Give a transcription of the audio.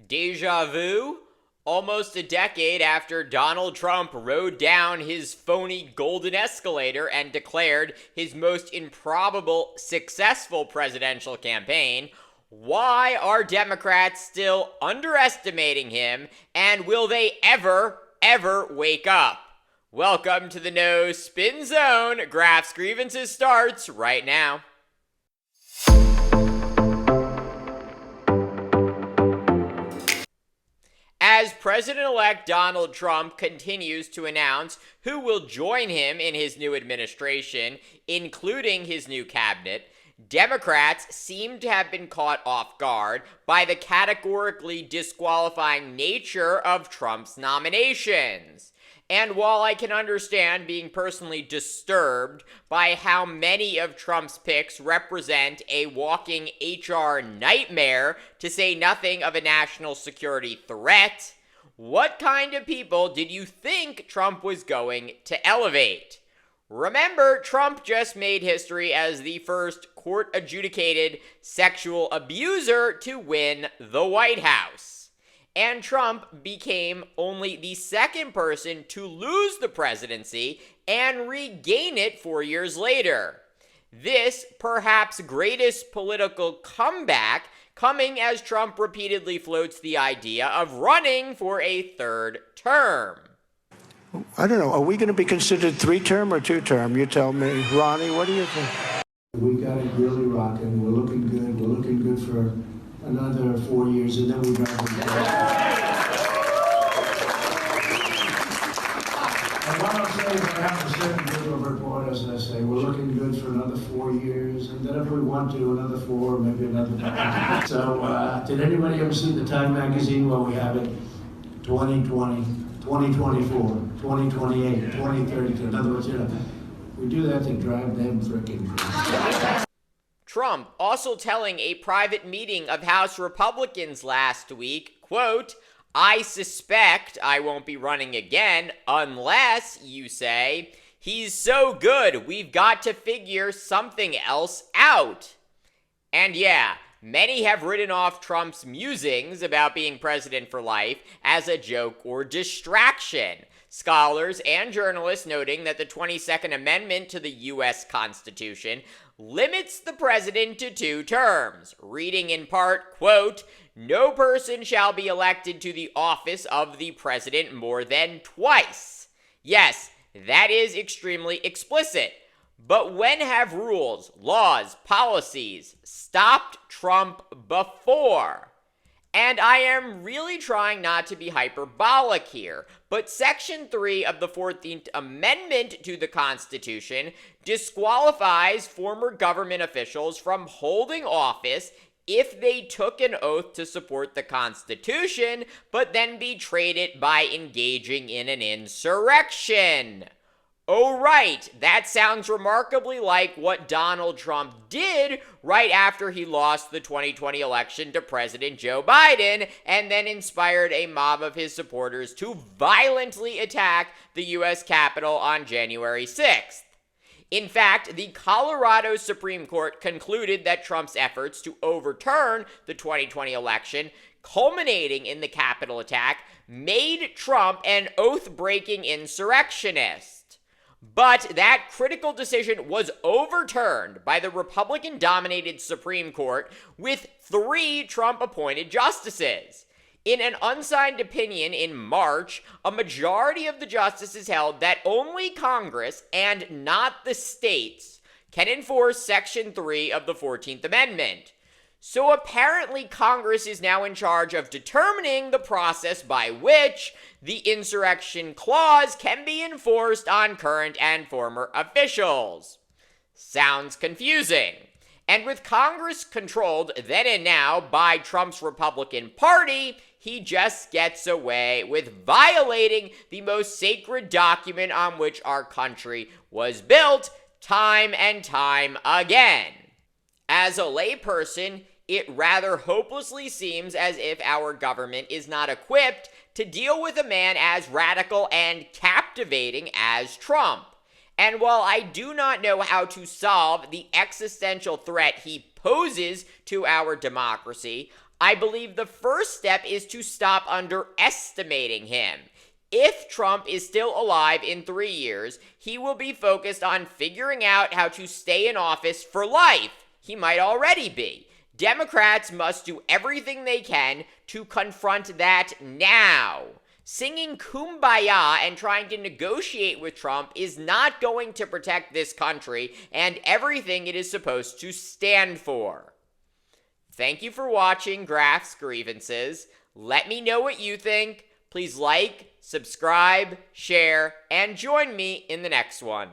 Deja vu? Almost a decade after Donald Trump rode down his phony golden escalator and declared his most improbable successful presidential campaign, why are Democrats still underestimating him, and will they ever wake up? Welcome to the No Spin Zone. Graphs Grievances starts right now. As President-elect Donald Trump continues to announce who will join him in his new administration, including his new cabinet, Democrats seem to have been caught off guard by the categorically disqualifying nature of Trump's nominations. And while I can understand being personally disturbed by how many of Trump's picks represent a walking HR nightmare, to say nothing of a national security threat, what kind of people did you think Trump was going to elevate? Remember, Trump just made history as the first court-adjudicated sexual abuser to win the White House. And Trump became only the second person to lose the presidency and regain it 4 years later. This perhaps greatest political comeback coming as Trump repeatedly floats the idea of running for a third term. I don't know. Are we going to be considered three-term or two-term? You tell me. Ronnie, what do you think? We got it really rocking. We're looking good. We're looking good for another 4 years, and then we got to And what I'm saying is I have a certain group of reporters that say we're looking good for another 4 years, and then if we want to, another 4, maybe another 5. So did anybody ever see the Time magazine where we have it 2020, 2024, 2028, 2032? In other words, we do that to drive them freaking crazy. Trump also telling a private meeting of House Republicans last week, quote, "I suspect I won't be running again unless, you say, he's so good we've got to figure something else out." And yeah, many have written off Trump's musings about being president for life as a joke or distraction. Scholars and journalists noting that the 22nd Amendment to the U.S. Constitution limits the president to 2 terms, reading in part, quote, "No person shall be elected to the office of the president more than twice." Yes, that is extremely explicit. But when have rules, laws, policies stopped Trump before? And I am really trying not to be hyperbolic here, but Section 3 of the 14th Amendment to the Constitution disqualifies former government officials from holding office if they took an oath to support the Constitution, but then betrayed it by engaging in an insurrection. Oh, right, that sounds remarkably like what Donald Trump did right after he lost the 2020 election to President Joe Biden and then inspired a mob of his supporters to violently attack the U.S. Capitol on January 6th. In fact, the Colorado Supreme Court concluded that Trump's efforts to overturn the 2020 election, culminating in the Capitol attack, made Trump an oath-breaking insurrectionist. But that critical decision was overturned by the Republican-dominated Supreme Court with 3 Trump-appointed justices. In an unsigned opinion in March, a majority of the justices held that only Congress and not the states can enforce Section 3 of the 14th Amendment. So apparently Congress is now in charge of determining the process by which the insurrection clause can be enforced on current and former officials. Sounds confusing. And with Congress controlled then and now by Trump's Republican Party, he just gets away with violating the most sacred document on which our country was built time and time again. As a layperson, it rather hopelessly seems as if our government is not equipped to deal with a man as radical and captivating as Trump. And while I do not know how to solve the existential threat he poses to our democracy, I believe the first step is to stop underestimating him. If Trump is still alive in 3 years, he will be focused on figuring out how to stay in office for life. He might already be. Democrats must do everything they can to confront that now. Singing Kumbaya and trying to negotiate with Trump is not going to protect this country and everything it is supposed to stand for. Thank you for watching Graf's Grievances. Let me know what you think. Please like, subscribe, share, and join me in the next one.